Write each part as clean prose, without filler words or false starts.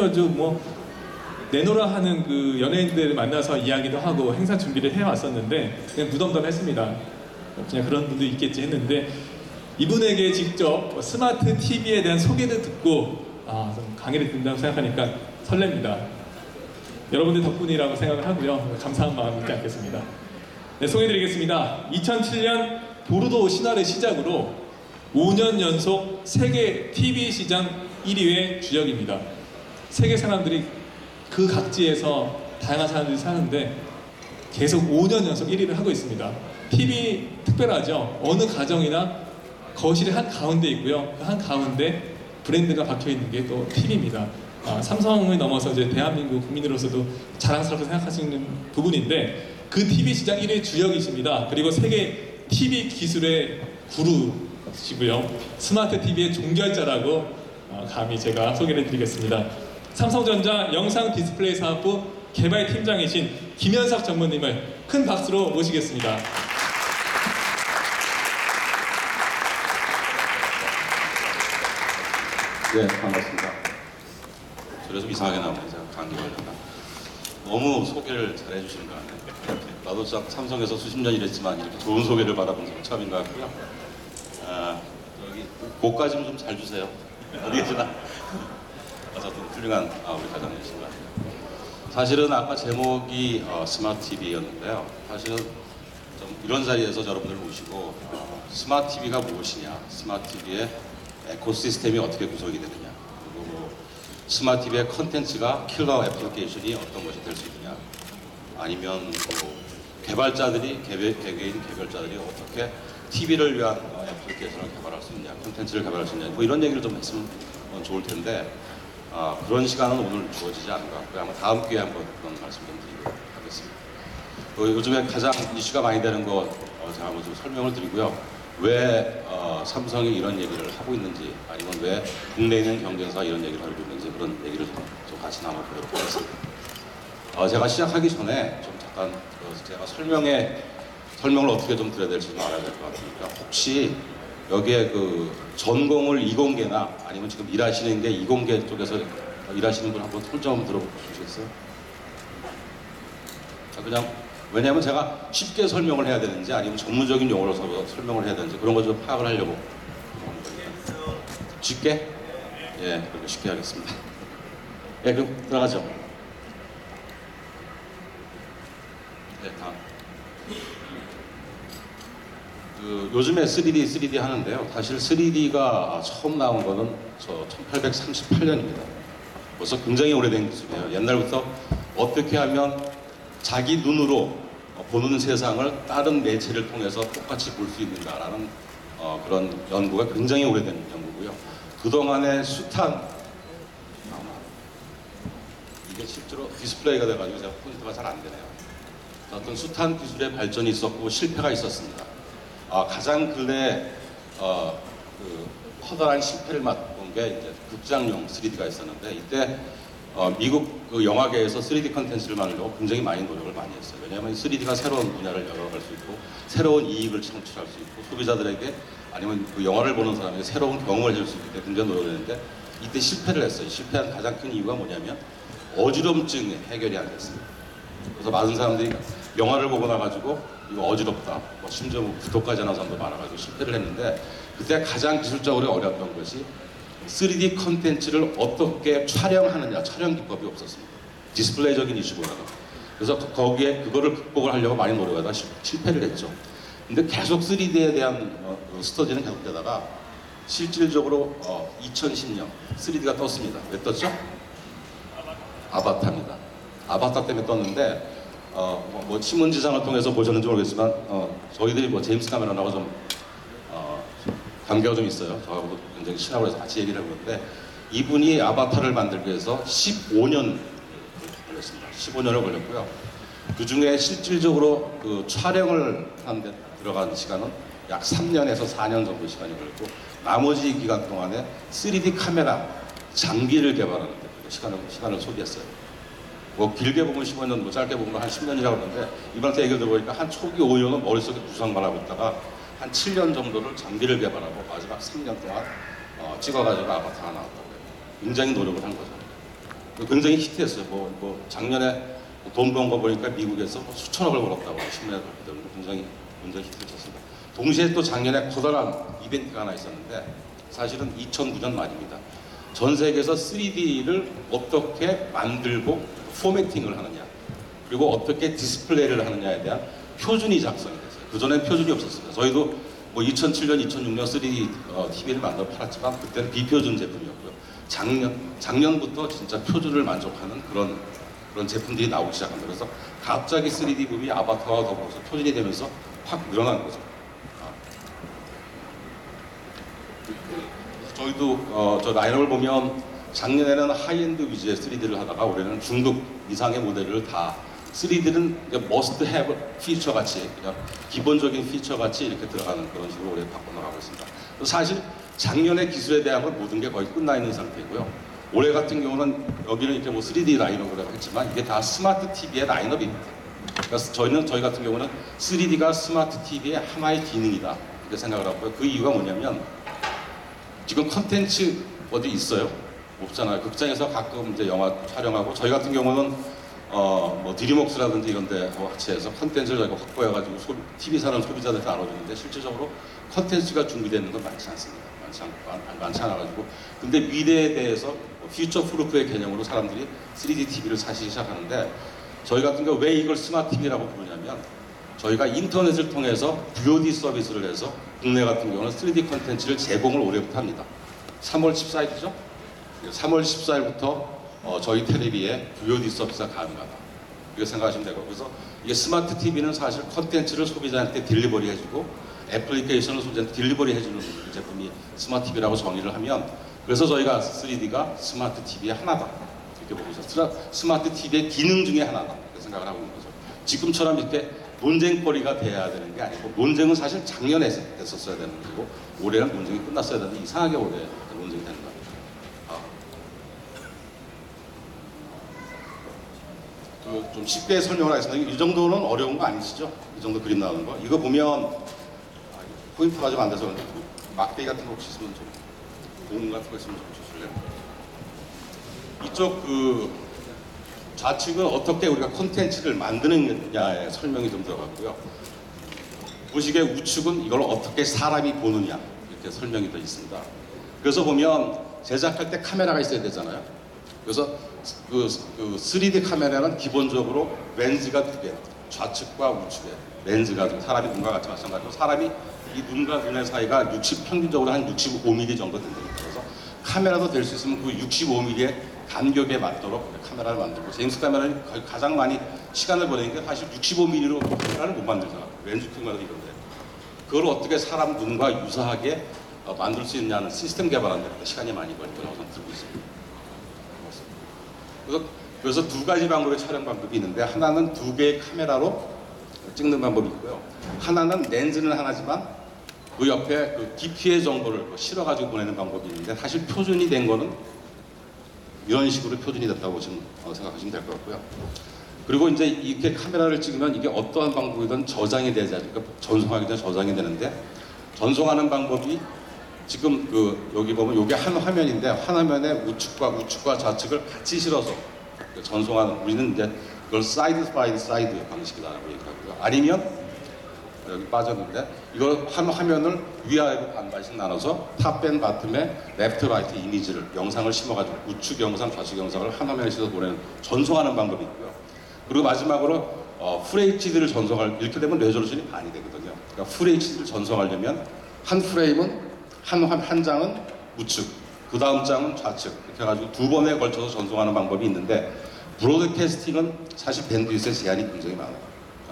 아주 뭐 내노라 하는 그 연예인들을 만나서 이야기도 하고 행사 준비를 해왔었는데 그냥 무덤덤했습니다. 그냥 그런 분도 있겠지 했는데 이분에게 직접 스마트 TV에 대한 소개를 듣고 좀 강의를 듣는다고 생각하니까 설렙니다. 여러분들 덕분이라고 생각을 하고요. 감사한 마음 잊지 않겠습니다. 네, 소개해드리겠습니다. 2007년 보르도 신화를 시작으로 5년 연속 세계 TV 시장 1위의 주역입니다. 세계 사람들이 그 각지에서 다양한 사람들이 사는데 계속 5년 연속 1위를 하고 있습니다. TV 특별하죠. 어느 가정이나 거실의 한 가운데 있고요. 그 한 가운데 브랜드가 박혀 있는 게 또 TV입니다. 삼성을 넘어서 이제 대한민국 국민으로서도 자랑스럽게 생각하시는 부분인데 그 TV 시장 1위 주역이십니다. 그리고 세계 TV 기술의 구루시고요. 스마트 TV의 종결자라고 감히 제가 소개를 드리겠습니다. 삼성전자 영상 디스플레이 사업부 개발팀장이신 김현석 전무님을 큰 박수로 모시겠습니다. 네, 반갑습니다. 소리가 좀 이상하게 나오네. 제가 감기 걸렸나. 너무 소개를 잘 해주시는 것 같네요. 나도 삼성에서 수십 년 일했지만 이렇게 좋은 소개를 받아본 적은 처음인 것 같고요. 여기 목까지 좀 잘 주세요. 어디 계시나? 어쨌든 훌륭한 우리 과장님이신 것 같아요. 사실은 아까 제목이 스마트 TV였는데요. 사실은 좀 이런 자리에서 여러분들 모시고 스마트 TV가 무엇이냐, 스마트 TV의 에코시스템이 어떻게 구성이 되느냐, 그리고 뭐 스마트 TV의 컨텐츠가 킬러 애플리케이션이 어떤 것이 될 수 있느냐, 아니면 뭐 개발자들이 개개인 개발자들이 어떻게 TV를 위한 애플리케이션을 개발할 수 있냐, 컨텐츠를 개발할 수 있냐, 뭐 이런 얘기를 좀 했으면 좋을 텐데 그런 시간은 오늘 주어지지 않은 것 같고요. 아마 다음 기회에 한번 그런 말씀 좀 드리도록 하겠습니다. 요즘에 가장 이슈가 많이 되는 거 제가 한번 좀 설명을 드리고요. 왜 삼성이 이런 얘기를 하고 있는지, 아니면 왜 국내에 있는 경쟁사가 이런 얘기를 하고 있는지, 그런 얘기를 좀 같이 나눠보도록 하겠습니다. 제가 시작하기 전에 좀 잠깐 제가 설명을 어떻게 좀 드려야 될지 좀 알아야 될 것 같으니까, 혹시 여기에 그 전공을 이공계나 아니면 지금 일하시는 게 이공계 쪽에서 일하시는 분 한번 손 좀 들어보시겠어요? 그냥 왜냐하면 제가 쉽게 설명을 해야 되는지 아니면 전문적인 용어로 설명을 해야 되는지 그런 거 좀 파악을 하려고. 쉽게? 예, 그렇게 쉽게 하겠습니다. 예, 그럼 들어가죠. 네, 다음. 요즘에 3D 하는데요. 사실 3D가 처음 나온 거는 1838년입니다. 벌써 굉장히 오래된 기술이에요. 옛날부터 어떻게 하면 자기 눈으로 보는 세상을 다른 매체를 통해서 똑같이 볼 수 있는가라는 그런 연구가 굉장히 오래된 연구고요. 그동안의 숱한 이게 실제로 디스플레이가 돼가지고 제가 포인트가 잘 안 되네요. 어떤 숱한 기술의 발전이 있었고 실패가 있었습니다. 가장 근래 그 커다란 실패를 맛본 게 이제 극장용 3D가 있었는데, 이때 미국 그 영화계에서 3D 컨텐츠를 만들려고 굉장히 많이 노력을 많이 했어요. 왜냐하면 3D가 새로운 분야를 열어갈 수 있고 새로운 이익을 창출할 수 있고 소비자들에게 아니면 그 영화를 보는 사람에게 새로운 경험을 줄 수 있기 때문에 굉장히 노력을 했는데, 이때 실패를 했어요. 실패한 가장 큰 이유가 뭐냐면 어지럼증이 해결이 안 됐습니다. 그래서 많은 사람들이 영화를 보고 나가지고 이거 어지럽다, 심지어 구독하지 않은 사람도 많아가지고 실패를 했는데, 그때 가장 기술적으로 어려웠던 것이 3D 컨텐츠를 어떻게 촬영하느냐, 촬영 기법이 없었습니다. 디스플레이적인 이슈보다는. 그래서 거기에 그거를 극복을 하려고 많이 노력하다가 실패를 했죠. 근데 계속 3D에 대한 스터디는 계속되다가 실질적으로 2010년 3D가 떴습니다. 왜 떴죠? 아바타입니다. 아바타 때문에 떴는데 뭐 신문지상을 통해서 보셨는지 모르겠지만 저희들이 뭐 제임스 카메론하고 좀 관계가 좀 있어요. 저하고도 굉장히 친하고 해서 같이 얘기를 해보는데, 이분이 아바타를 만들기 위해서 15년 걸렸습니다. 15년을 걸렸고요. 그 중에 실질적으로 그 촬영을 하는데 들어간 시간은 약 3년에서 4년 정도 시간이 걸렸고, 나머지 기간 동안에 3D 카메라 장비를 개발하는 데 시간을 소비했어요. 뭐 길게 보면 15년, 뭐 짧게 보면 한 10년이라고 그러는데, 이번에 얘기를 들어보니까 한 초기 5년은 머릿속에 구상만 하고 있다가 한 7년 정도를 장비를 개발하고 마지막 3년 동안 찍어가지고 아바타가 나왔다고 해요. 굉장히 노력을 한 거죠. 굉장히 히트했어요. 뭐 작년에 돈 번 거 보니까 미국에서 뭐 수천억을 벌었다고 신문에 봤거든요. 굉장히 히트를 쳤습니다. 동시에 또 작년에 커다란 이벤트가 하나 있었는데 사실은 2009년 말입니다. 전 세계에서 3D를 어떻게 만들고 포매팅을 하느냐 그리고 어떻게 디스플레이를 하느냐에 대한 표준이 작성이 됐어요. 그전엔 표준이 없었습니다. 저희도 뭐 2007년, 2006년 3D TV를 만들어 팔았지만 그때는 비표준 제품이었고요. 작년부터 진짜 표준을 만족하는 그런 제품들이 나오기 시작합니다. 그래서 갑자기 3D 붐이 아바타와 더불어서 표준이 되면서 확 늘어난 거죠. 저희도 저 라인업을 보면 작년에는 하이엔드 위주의 3D를 하다가 올해는 중급 이상의 모델을 다 3D는 머스트 해브 피처 같이 그냥 기본적인 피처 같이 이렇게 들어가는 그런 식으로 올해 바꿔나가고 있습니다. 사실 작년에 기술에 대한 모든 게 거의 끝나 있는 상태이고요. 올해 같은 경우는 여기는 이렇게 뭐 3D 라인업을 했지만 이게 다 스마트 TV의 라인업입니다. 그래서 저희 같은 경우는 3D가 스마트 TV의 하나의 기능이다 이렇게 생각을 하고요. 그 이유가 뭐냐면 지금 컨텐츠 어디 있어요? 없잖아요. 극장에서 가끔 이제 영화 촬영하고 저희 같은 경우는 뭐 드림웍스라든지 이런 데 같이 해서 컨텐츠를 저희가 확보해가지고 TV 사는 소비자들한테 나눠주는데 실질적으로 컨텐츠가 준비되는 건 많지 않습니다. 많지 않아가지고 근데 미래에 대해서 퓨처 프루프의 개념으로 사람들이 3D TV를 사시기 시작하는데 저희 같은 경우 왜 이걸 스마트 TV라고 부르냐면 저희가 인터넷을 통해서 VOD 서비스를 해서 국내 같은 경우는 3D 컨텐츠를 제공을 올해부터 합니다. 3월 14일이죠? 3월 14일부터 저희 텔레비에 VOD 서비스가 가능하다. 이렇게 생각하시면 되고 그래서 이게 스마트 TV는 사실 컨텐츠를 소비자한테 딜리버리 해주고 애플리케이션을 소비자한테 딜리버리 해주는 제품이 스마트 TV라고 정의를 하면 그래서 저희가 3D가 스마트 TV의 하나다. 이렇게 보고 있어요. 스마트 TV의 기능 중에 하나다. 이렇게 생각을 하고 있는 거죠. 지금처럼 이렇게 논쟁거리가 돼야 되는 게 아니고 논쟁은 사실 작년에 했었어야 되는 거고 올해는 논쟁이 끝났어야 되는데 이상하게 올해 논쟁이 되는 거예요. 좀 쉽게 설명을 하겠습니다. 이 정도는 어려운 거 아니시죠? 이 정도 그림 나오는 거. 이거 보면 포인트가 좀 안 돼서 그런데 막대기 같은 거 혹시 있으면 좀 공 같은 거 있으면 좀 주실래요? 이쪽 그 좌측은 어떻게 우리가 콘텐츠를 만드느냐의 설명이 좀 들어갔고요. 보시기에 우측은 이걸 어떻게 사람이 보느냐 이렇게 설명이 되어 있습니다. 그래서 보면 제작할 때 카메라가 있어야 되잖아요. 그래서 그 3D 카메라는 기본적으로 렌즈가 두 개, 좌측과 우측에 렌즈가 사람이 눈과 같이 마찬가지로 사람이 이 눈과 눈의 사이가 평균적으로 한 65mm 정도 된답니다. 그래서 카메라도 될 수 있으면 그 65mm의 간격에 맞도록 카메라를 만들고 제임스 카메라는 가장 많이 시간을 보내는 게 사실 65mm로 카메라를 못 만들잖아요. 렌즈 큰 거는 이건데 그걸 어떻게 사람 눈과 유사하게 만들 수 있냐는 시스템 개발하는 데 시간이 많이 걸릴 거라고 저는 들고 있습니다. 그래서 두 가지 방법의 촬영 방법이 있는데 하나는 두 개의 카메라로 찍는 방법이 있고요. 하나는 렌즈는 하나지만 그 옆에 그 DP의 정보를 실어가지고 보내는 방법이 있는데 사실 표준이 된 거는 이런 식으로 표준이 됐다고 지금 생각하시면 될 것 같고요. 그리고 이제 이렇게 카메라를 찍으면 이게 어떠한 방법이든 저장이 되지 않을까 전송하기 전에 저장이 되는데 전송하는 방법이 지금 여기 보면 이게 한 화면인데 한 화면에 우측과 좌측을 같이 실어서 전송하는 우리는 이제 그걸 사이드 바이 사이드 방식이라고 얘기하고요. 아니면 여기 빠졌는데 이걸 한 화면을 위아래로 반반씩 나눠서 탑앤 바텀에 레프트 라이트 이미지를 영상을 심어가지고 우측 영상 좌측 영상을 한 화면에 실어서 보내는 전송하는 방법이 있고요. 그리고 마지막으로 FHD를 전송할 이렇게 되면 레졸루션이 반이 되거든요. 그러니까 FHD를 전송하려면 한 프레임은 한 장은 우측, 그 다음 장은 좌측 이렇게 해가지고 두 번에 걸쳐서 전송하는 방법이 있는데 브로드캐스팅은 사실 밴드위스의 제한이 굉장히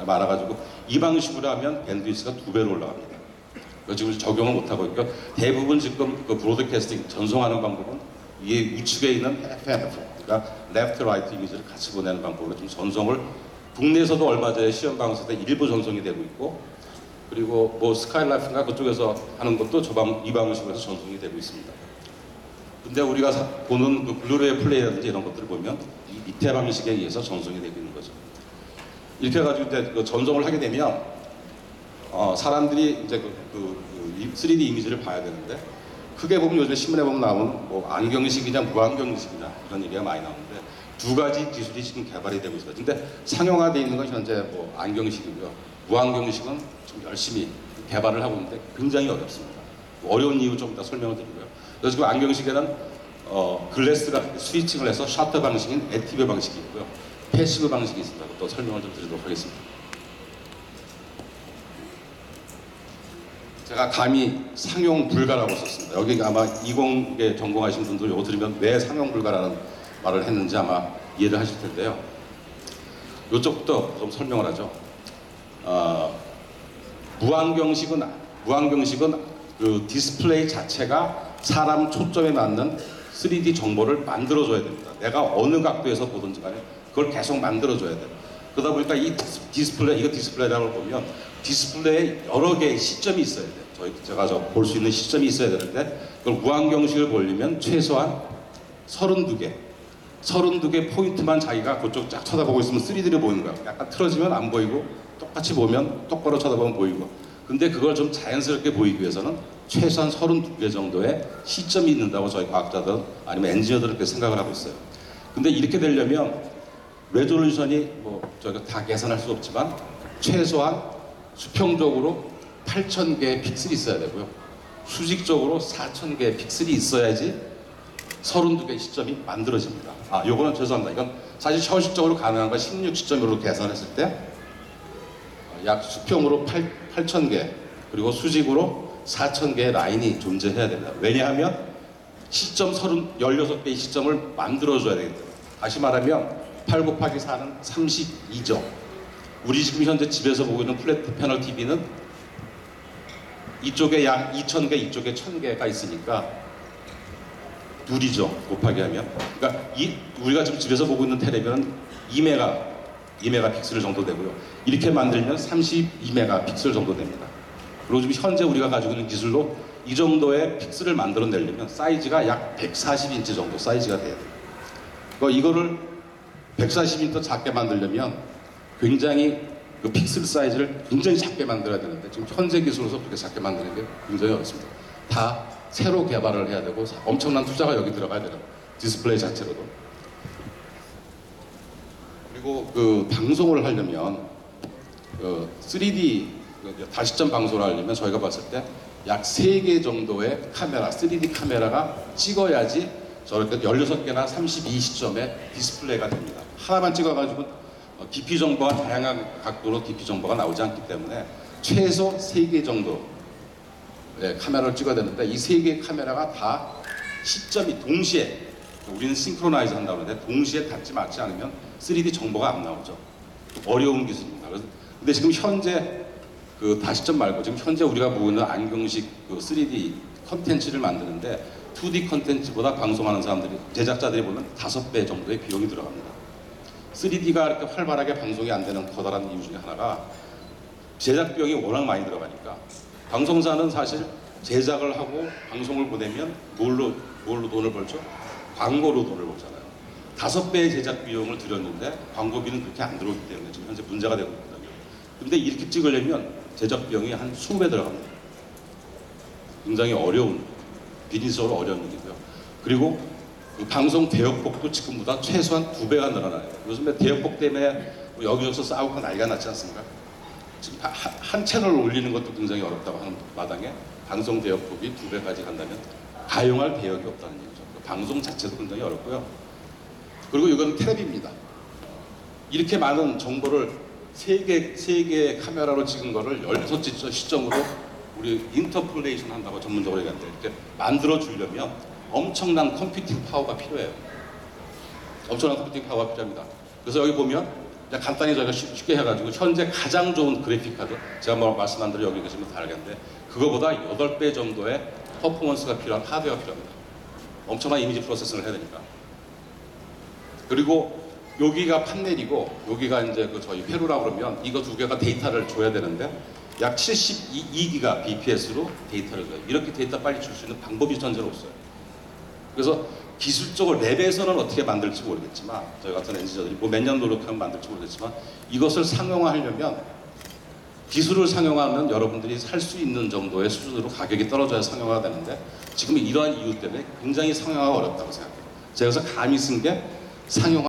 많아가지고 이 방식으로 하면 밴드위스가 2배로 올라갑니다. 지금 적용을 못하고 있고 대부분 지금 그 브로드캐스팅 전송하는 방법은 이 우측에 있는 FNF, 그러니까 레프트 라이트 이미지를 같이 보내는 방법으로 좀 전송을 국내에서도 얼마 전에 시험 방송 때 일부 전송이 되고 있고 그리고 뭐 스카이라이프인가 그쪽에서 하는 것도 이 방식으로 해서 전송이 되고 있습니다. 근데 우리가 보는 그 블루레이 플레이라든지 이런 것들을 보면 이 밑에 방식에 의해서 전송이 되고 있는 거죠. 이렇게 해가지고 이제 그 전송을 하게 되면 사람들이 이제 3D 이미지를 봐야 되는데 크게 보면 요즘 신문에 보면 나오는 뭐 안경식이냐 무안경식이냐 이런 얘기가 많이 나오는데 두 가지 기술이 지금 개발이 되고 있어요. 근데 상용화되어 있는 건 현재 뭐 안경식이고요. 무안경식은 좀 열심히 개발을 하고 있는데 굉장히 어렵습니다. 어려운 이유 좀 이따 설명을 드리고요. 그래서 지금 안경식에는 글래스가 스위칭을 해서 셔터 방식인 액티브 방식이 있고요. 패시브 방식이 있습니다. 또 설명을 좀 드리도록 하겠습니다. 제가 감히 상용 불가라고 썼습니다. 여기 아마 이공계 전공하신 분들 이거 들으면 왜 상용 불가라는 말을 했는지 아마 이해를 하실 텐데요. 이쪽부터 좀 설명을 하죠. 무안경식은 그 디스플레이 자체가 사람 초점에 맞는 3D 정보를 만들어줘야 됩니다. 내가 어느 각도에서 보든지 간에 그걸 계속 만들어줘야 돼요. 그러다 보니까 이 디스플레이, 이거 디스플레이라고 보면 디스플레이에 여러 개의 시점이 있어야 돼요. 제가 볼 수 있는 시점이 있어야 되는데 그걸 무안경식을 보려면 최소한 32개 포인트만 자기가 그쪽 쫙 쳐다보고 있으면 3D를 보이는 거야. 약간 틀어지면 안 보이고 똑같이 보면 똑바로 쳐다보면 보이고. 근데 그걸 좀 자연스럽게 보이기 위해서는 최소한 32개 정도의 시점이 있는다고 저희 과학자들 아니면 엔지니어들은 그렇게 생각을 하고 있어요. 근데 이렇게 되려면 레졸루션이 뭐 저희가 다 계산할 수 없지만 최소한 수평적으로 8,000개의 픽셀이 있어야 되고요. 수직적으로 4,000개의 픽셀이 있어야지 32개의 시점이 만들어집니다. 요거는 죄송합니다. 이건 사실 현실적으로 가능한 건 16시점으로 계산했을 때 약 수평으로 8,000개 그리고 수직으로 4,000개의 라인이 존재해야 됩니다. 왜냐하면 시점 16개의 시점을 만들어줘야 되기 때문에. 다시 말하면 8 곱하기 4는 32죠. 우리 지금 현재 집에서 보고 있는 플랫 패널 TV는 이쪽에 약 2,000개, 이쪽에 1,000개가 있으니까 둘이죠. 곱하기 하면. 그러니까 우리가 지금 집에서 보고 있는 텔레비는 2메가 픽셀 정도 되고요. 이렇게 만들면 32메가 픽셀 정도 됩니다. 그리고 지금 현재 우리가 가지고 있는 기술로 이 정도의 픽셀을 만들어내려면 사이즈가 약 140인치 정도 사이즈가 돼야 돼요. 그러니까 이거를 140인치 작게 만들려면 굉장히 그 픽셀 사이즈를 굉장히 작게 만들어야 되는데 지금 현재 기술로서 그렇게 작게 만드는 게 굉장히 어렵습니다. 다 새로 개발을 해야 되고 엄청난 투자가 여기 들어가야 되는 디스플레이 자체로도. 그리고 그 방송을 하려면 3D 다시점 방송을 하려면 저희가 봤을 때 약 3개 정도의 카메라, 3D 카메라가 찍어야지 저렇게 16개나 32시점의 디스플레이가 됩니다. 하나만 찍어가지고 깊이 정보가 다양한 각도로 깊이 정보가 나오지 않기 때문에 최소 3개 정도 카메라를 찍어야 되는데 이 3개의 카메라가 다 시점이 동시에 우리는 싱크로나이즈 한다고 하는데 동시에 닿지 맞지 않으면 3D 정보가 안 나오죠. 어려운 기술입니다. 근데 지금 현재 그 다시점 말고 지금 현재 우리가 보고 있는 안경식 그 3D 컨텐츠를 만드는데 2D 컨텐츠보다 방송하는 사람들이 제작자들이 보면 5배 정도의 비용이 들어갑니다. 3D가 이렇게 활발하게 방송이 안 되는 커다란 이유 중에 하나가 제작 비용이 워낙 많이 들어가니까 방송사는 사실 제작을 하고 방송을 보내면 뭘로 돈을 벌죠? 광고로 돈을 벌잖아요. 5배의 제작 비용을 들였는데 광고비는 그렇게 안 들어오기 때문에 지금 현재 문제가 되고 있거든요. 근데 이렇게 찍으려면 제작 비용이 한 20배 들어갑니다. 굉장히 어려운, 비즈니스적으로 어려운 일이고요. 그리고 그 방송 대역폭도 지금보다 최소한 2배가 늘어나요. 요즘에 대역폭 때문에 여기저기서 싸우고 난리가 났지 않습니까? 지금 한 채널 올리는 것도 굉장히 어렵다고 하는 마당에 방송 대역폭이 2배까지 간다면 가용할 대역이 없다는 얘기죠. 방송 자체도 굉장히 어렵고요. 그리고 이건 텔레비입니다. 이렇게 많은 정보를 3개 카메라로 찍은 거를 16개 시점으로 우리 인터폴레이션 한다고 전문적으로 얘기하는데 이렇게 만들어 주려면 엄청난 컴퓨팅 파워가 필요해요. 엄청난 컴퓨팅 파워가 필요합니다. 그래서 여기 보면 간단히 저희가 쉽게 해가지고 현재 가장 좋은 그래픽 카드 제가 뭐 말씀 안 드려 여기 계시면 다 알겠는데 그거보다 8배 정도의 퍼포먼스가 필요한 하드웨어가 필요합니다. 엄청난 이미지 프로세싱을 해야 되니까. 그리고 여기가 판넬이고 여기가 이제 그 저희 회로라고 그러면 이거 두 개가 데이터를 줘야 되는데 약 72기가 bps로 데이터를 줘요. 이렇게 데이터 빨리 줄 수 있는 방법이 현재는 없어요. 그래서 기술적으로 랩에서는 어떻게 만들지 모르겠지만 저희 같은 엔지니어들이 뭐 몇 년 노력하면 만들지 모르겠지만 이것을 상용화하려면 기술을 상용화하면 여러분들이 살 수 있는 정도의 수준으로 가격이 떨어져야 상용화가 되는데 지금 이러한 이유 때문에 굉장히 상용화가 어렵다고 생각해요. 제가 그래서 감히 쓴 게 상용화